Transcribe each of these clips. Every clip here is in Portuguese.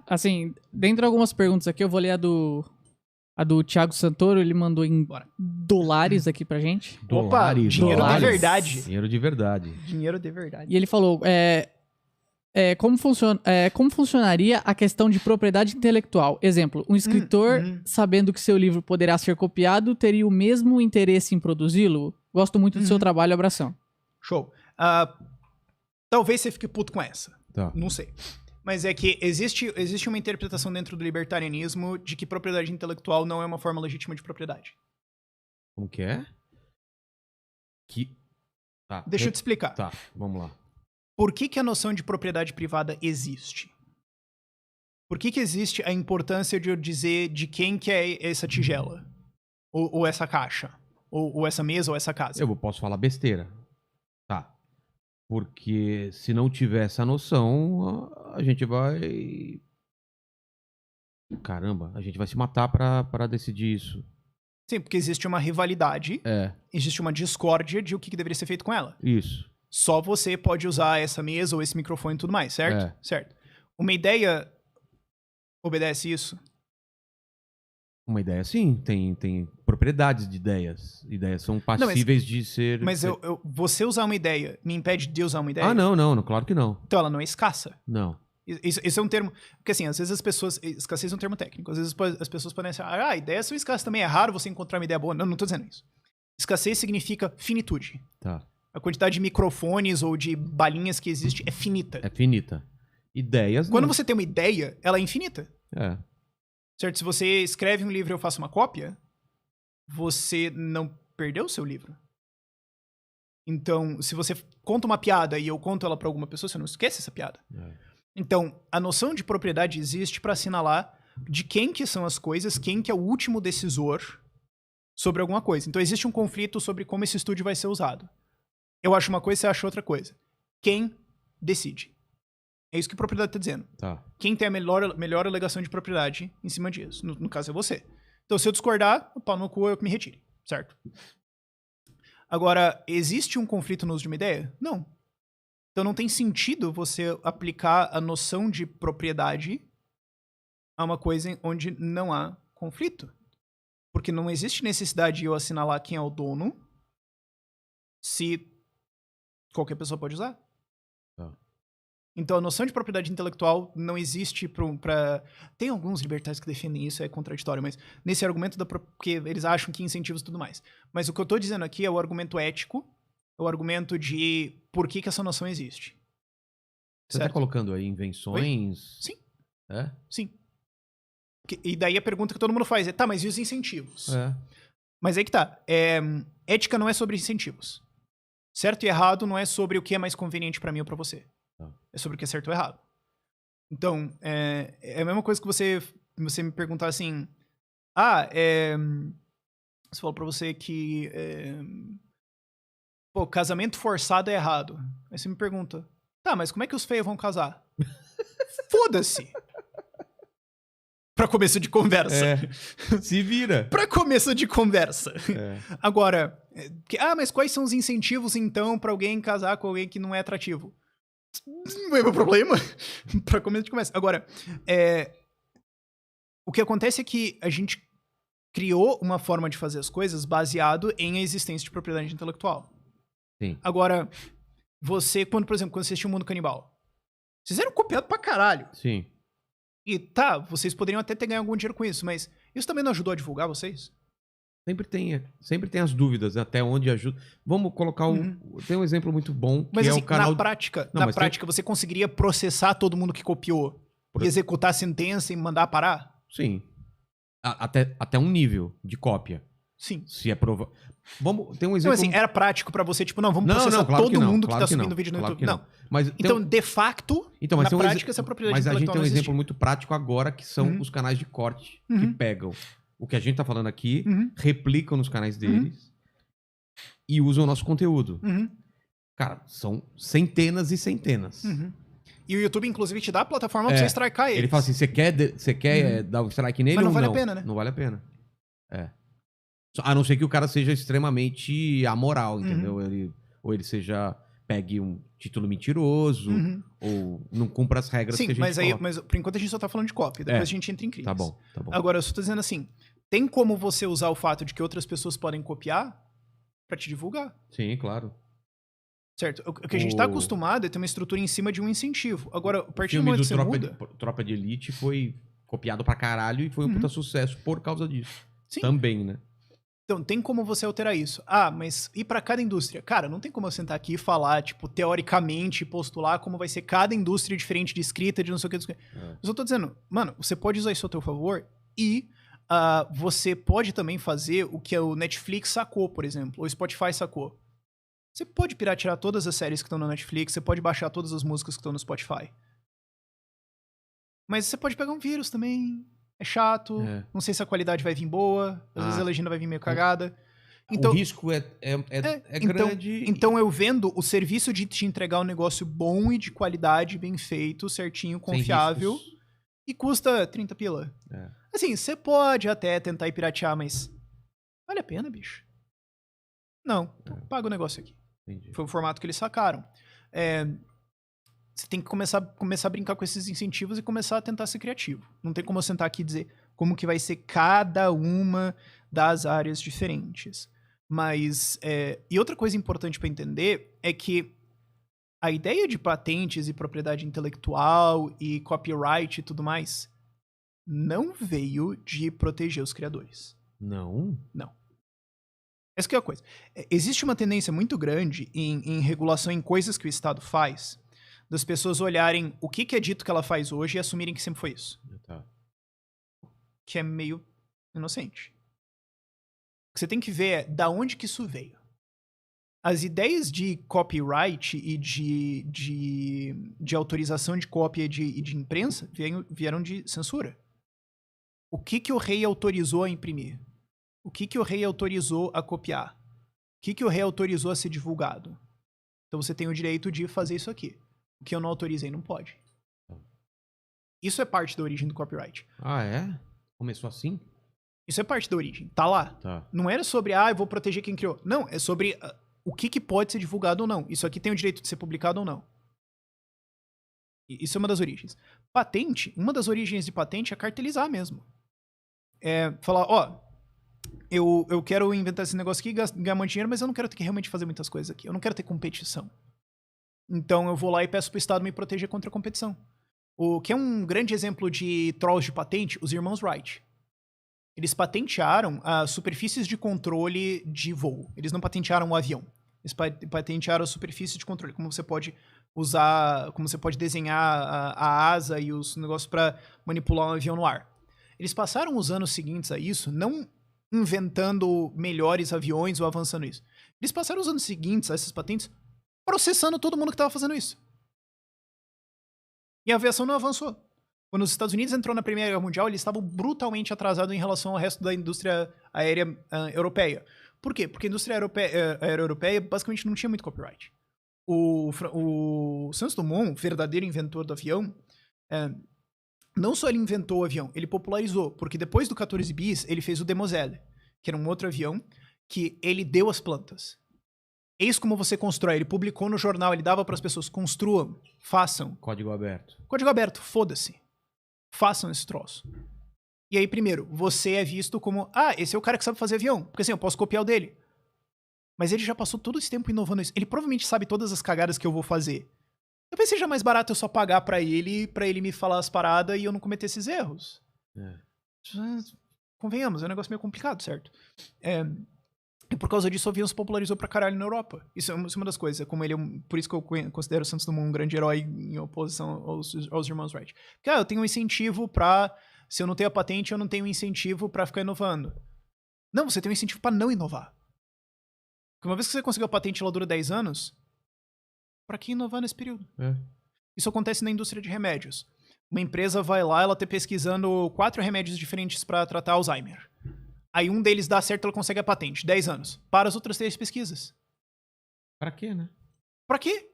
Assim, dentre algumas perguntas aqui, eu vou ler a do Thiago Santoro, ele mandou em dólares aqui pra gente. Dólares, dinheiro dólares. de verdade. Dinheiro de verdade. Dinheiro de verdade. E ele falou, como funcionaria a questão de propriedade intelectual? Exemplo, um escritor, sabendo que seu livro poderá ser copiado, teria o mesmo interesse em produzi-lo? Gosto muito do seu trabalho, abração. Show. Talvez você fique puto com essa. Tá. Não sei. Mas é que existe uma interpretação dentro do libertarianismo de que propriedade intelectual não é uma forma legítima de propriedade. Como que é? Tá. Deixa eu te explicar. Tá, vamos lá. Por que a noção de propriedade privada existe? Por que existe a importância de eu dizer de quem que é essa tigela? Ou essa caixa? Ou essa mesa ou essa casa? Eu posso falar besteira. Tá. Porque se não tiver essa noção, a gente vai... Caramba, a gente vai se matar pra decidir isso. Sim, porque existe uma rivalidade, existe uma discórdia de o que deveria ser feito com ela. Isso. Só você pode usar essa mesa ou esse microfone e tudo mais, certo? Certo. Uma ideia obedece isso? Uma ideia, sim. Tem propriedades de ideias. Ideias são passíveis de ser... Mas você usar uma ideia me impede de usar uma ideia? Ah, não, claro que não. Então ela não é escassa? Não. Isso é um termo... Porque assim, às vezes as pessoas... Escassez é um termo técnico. Às vezes as pessoas podem achar, ideias são escassas também. É raro você encontrar uma ideia boa. Não tô dizendo isso. Escassez significa finitude. Tá. A quantidade de microfones ou de balinhas que existe é finita. É finita. Ideias Quando não. você tem uma ideia, ela é infinita. É. Certo? Se você escreve um livro e eu faço uma cópia, você não perdeu o seu livro. Então, se você conta uma piada e eu conto ela pra alguma pessoa, você não esquece essa piada. Então, a noção de propriedade existe para assinalar de quem que são as coisas, quem que é o último decisor sobre alguma coisa. Então, existe um conflito sobre como esse estúdio vai ser usado. Eu acho uma coisa, você acha outra coisa. Quem decide? É isso que a propriedade está dizendo. Tá. Quem tem a melhor alegação de propriedade em cima disso? No caso é você. Então, se eu discordar, o pau no cu eu que me retire, certo? Agora, existe um conflito no uso de uma ideia? Não. Então não tem sentido você aplicar a noção de propriedade a uma coisa onde não há conflito. Porque não existe necessidade de eu assinalar quem é o dono se qualquer pessoa pode usar. Tá. Então a noção de propriedade intelectual não existe pra... Tem alguns libertários que defendem isso, é contraditório, mas nesse argumento, porque eles acham que incentivos e tudo mais. Mas o que eu tô dizendo aqui é o argumento ético, é o argumento de por que essa noção existe. Você tá colocando aí invenções? Sim. É? Sim. E daí a pergunta que todo mundo faz é, tá, mas e os incentivos? É. Mas aí que tá. Ética não é sobre incentivos. Certo e errado não é sobre o que é mais conveniente pra mim ou pra você. É sobre o que é certo ou errado. Então, é a mesma coisa que você me perguntar assim, você falou pra você que casamento forçado é errado. Aí você me pergunta, tá, mas como é que os feios vão casar? Foda-se! Pra começo de conversa. Se vira. Pra começo de conversa. É. Agora, mas quais são os incentivos, então, pra alguém casar com alguém que não é atrativo? Não é meu problema. Pra começo de conversa. Agora, o que acontece é que a gente criou uma forma de fazer as coisas baseado em a existência de propriedade intelectual. Sim. Agora, por exemplo, quando você assistiu o Mundo Canibal, vocês eram copiados pra caralho. Sim. E vocês poderiam até ter ganho algum dinheiro com isso, mas isso também não ajudou a divulgar vocês? Sempre tem as dúvidas, até onde ajuda. Vamos colocar tem um exemplo muito bom, que mas, é assim, o canal... Na prática, você conseguiria processar todo mundo que copiou e executar a sentença e mandar parar? Sim. Até um nível de cópia. Sim. Se é prova... Tem um exemplo... Então, assim, era prático pra você, vamos processar claro todo mundo que claro tá subindo vídeo no claro YouTube? Não. Mas então, de facto, na prática, essa propriedade Mas a gente tem um exemplo existe. muito prático agora, que são os canais de corte que pegam o que a gente tá falando aqui, replicam nos canais deles e usam o nosso conteúdo. Cara, são centenas e centenas. E o YouTube, inclusive, te dá a plataforma pra você strikear eles. Ele fala assim, você quer dar um strike nele mas não ou não? Vale a pena, né? Não vale a pena. A não ser que o cara seja extremamente amoral, entendeu? Ou ele pegue título mentiroso, ou não cumpre as regras que a gente coloca. Mas por enquanto a gente só tá falando de cópia, depois a gente entra em crimes. Tá bom. Agora, eu só tô dizendo assim, tem como você usar o fato de que outras pessoas podem copiar pra te divulgar. Sim, claro. Certo? O que a gente tá acostumado é ter uma estrutura em cima de um incentivo. Agora, a partir do momento que você muda... Tropa de Elite foi copiado pra caralho e foi um puta sucesso por causa disso. Sim. Também, né? Então, tem como você alterar isso. Ah, mas e pra cada indústria? Cara, não tem como eu sentar aqui e falar, tipo, teoricamente, postular como vai ser cada indústria diferente de escrita, de não sei o que. Eu só tô dizendo, mano, você pode usar isso a teu favor e você pode também fazer o que o Netflix sacou, por exemplo, ou o Spotify sacou. Você pode piratear todas as séries que estão no Netflix, você pode baixar todas as músicas que estão no Spotify. Mas você pode pegar um vírus também... É chato, não sei se a qualidade vai vir boa, às vezes a legenda vai vir meio cagada. Então, o risco é grande. Então eu vendo o serviço de te entregar um negócio bom e de qualidade, bem feito, certinho, confiável, e custa 30 pila. Assim, você pode até tentar ir piratear, mas vale a pena, bicho? Não, então paga o negócio aqui. Entendi. Foi o formato que eles sacaram. Você tem que começar a brincar com esses incentivos e começar a tentar ser criativo. Não tem como eu sentar aqui e dizer como que vai ser cada uma das áreas diferentes. Mas, e outra coisa importante para entender é que a ideia de patentes e propriedade intelectual e copyright e tudo mais não veio de proteger os criadores. Não? Não. Essa que é a coisa. Existe uma tendência muito grande em regulação em coisas que o Estado faz, das pessoas olharem o que é dito que ela faz hoje e assumirem que sempre foi isso. Tá. Que é meio inocente. O que você tem que ver é da onde que isso veio. As ideias de copyright e de autorização de cópia e de imprensa vieram de censura. O que o rei autorizou a imprimir? O que o rei autorizou a copiar? O que o rei autorizou a ser divulgado? Então você tem o direito de fazer isso aqui. O que eu não autorizei não pode. Isso é parte da origem do copyright. Ah, é? Começou assim? Isso é parte da origem. Tá lá. Tá. Não era sobre, eu vou proteger quem criou. Não, é sobre o que pode ser divulgado ou não. Isso aqui tem o direito de ser publicado ou não. Isso é uma das origens. Patente, uma das origens de patente é cartelizar mesmo. É falar, eu quero inventar esse negócio aqui, ganhar muito dinheiro, mas eu não quero ter que realmente fazer muitas coisas aqui. Eu não quero ter competição. Então eu vou lá e peço pro Estado me proteger contra a competição. O que é um grande exemplo de trolls de patente, os irmãos Wright. Eles patentearam as superfícies de controle de voo. Eles não patentearam o avião. Eles patentearam as superfícies de controle. Como você pode usar, como você pode desenhar a asa e os negócios para manipular um avião no ar. Eles passaram os anos seguintes a isso, não inventando melhores aviões ou avançando isso. Eles passaram os anos seguintes a essas patentes processando todo mundo que estava fazendo isso. E a aviação não avançou. Quando os Estados Unidos entrou na Primeira Guerra Mundial, eles estavam brutalmente atrasados em relação ao resto da indústria aérea europeia. Por quê? Porque a indústria aérea europeia basicamente não tinha muito copyright. O Santos Dumont, verdadeiro inventor do avião, não só ele inventou o avião, ele popularizou, porque depois do 14 bis, ele fez o Demoiselle, que era um outro avião que ele deu as plantas. Eis como você constrói. Ele publicou no jornal, ele dava para as pessoas, construam, façam. Código aberto. Código aberto, foda-se. Façam esse troço. E aí, primeiro, você é visto como, esse é o cara que sabe fazer avião, porque assim, eu posso copiar o dele. Mas ele já passou todo esse tempo inovando isso. Ele provavelmente sabe todas as cagadas que eu vou fazer. Talvez seja mais barato eu só pagar pra ele me falar as paradas e eu não cometer esses erros. Convenhamos, é um negócio meio complicado, certo? E por causa disso, o avião se popularizou pra caralho na Europa. Isso é uma das coisas. Como ele por isso que eu considero o Santos Dumont um grande herói em oposição aos irmãos Wright. Porque, eu tenho um incentivo pra... Se eu não tenho a patente, eu não tenho um incentivo pra ficar inovando. Não, você tem um incentivo pra não inovar. Porque uma vez que você conseguiu a patente, ela dura 10 anos, pra que inovar nesse período? Isso acontece na indústria de remédios. Uma empresa vai lá, ela tá pesquisando 4 remédios diferentes pra tratar Alzheimer. Aí um deles dá certo, ela consegue a patente. 10 anos. Para as outras 3 pesquisas. Pra quê, né? Pra quê?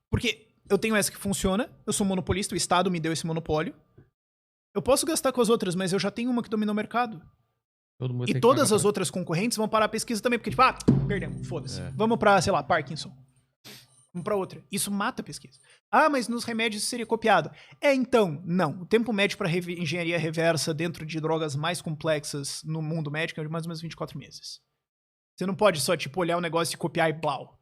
Porque eu tenho essa que funciona, eu sou monopolista, o Estado me deu esse monopólio. Eu posso gastar com as outras, mas eu já tenho uma que domina o mercado. E todas as outras concorrentes vão parar a pesquisa também, porque tipo, perdemos, foda-se. Vamos pra, sei lá, Parkinson. uma para outra. Isso mata a pesquisa. Ah, mas nos remédios isso seria copiado. Então, não. O tempo médio para engenharia reversa dentro de drogas mais complexas no mundo médico é de mais ou menos 24 meses. Você não pode só, tipo, olhar o negócio e copiar e plau.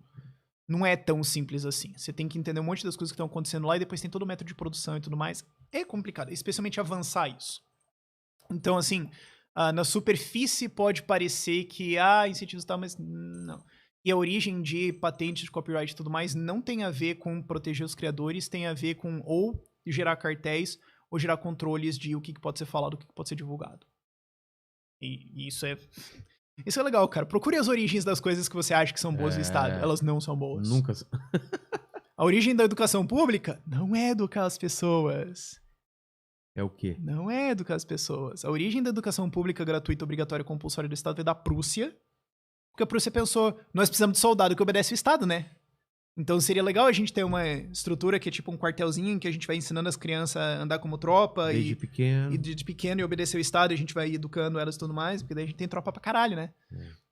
Não é tão simples assim. Você tem que entender um monte das coisas que estão acontecendo lá e depois tem todo o método de produção e tudo mais. É complicado, especialmente avançar isso. Então, assim, na superfície pode parecer que, incentivos e tal, mas não. E a origem de patentes, de copyright e tudo mais não tem a ver com proteger os criadores, tem a ver com ou gerar cartéis ou gerar controles de o que pode ser falado, o que pode ser divulgado. E isso é... Isso é legal, cara. Procure as origens das coisas que você acha que são boas no Estado. Elas não são boas. Nunca. A origem da educação pública não é educar as pessoas. É o quê? Não é educar as pessoas. A origem da educação pública gratuita, obrigatória e compulsória do Estado veio da Prússia. Porque a Prússia pensou, nós precisamos de soldado que obedece o Estado, né? Então seria legal a gente ter uma estrutura que é tipo um quartelzinho em que a gente vai ensinando as crianças a andar como tropa. Desde pequeno. E de pequeno e obedecer o Estado, e a gente vai educando elas e tudo mais, porque daí a gente tem tropa pra caralho, né?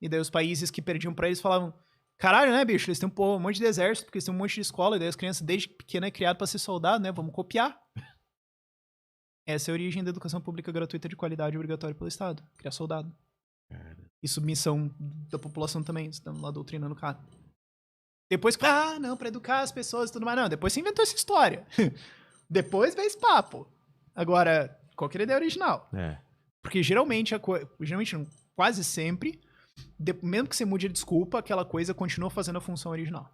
E daí os países que perdiam pra eles falavam, caralho, né, bicho? Eles têm um monte de exército, porque eles têm um monte de escola, e daí as crianças desde pequena é criado pra ser soldado, né? Vamos copiar. Essa é a origem da educação pública gratuita de qualidade obrigatória pelo Estado. Criar soldado. E submissão da população também, estamos lá doutrinando o cara. Depois, não, pra educar as pessoas e tudo mais. Não, depois você inventou essa história. Depois veio esse papo. Agora, qual que era a ideia original? Porque geralmente, não, quase sempre, mesmo que você mude a desculpa, aquela coisa continua fazendo a função original.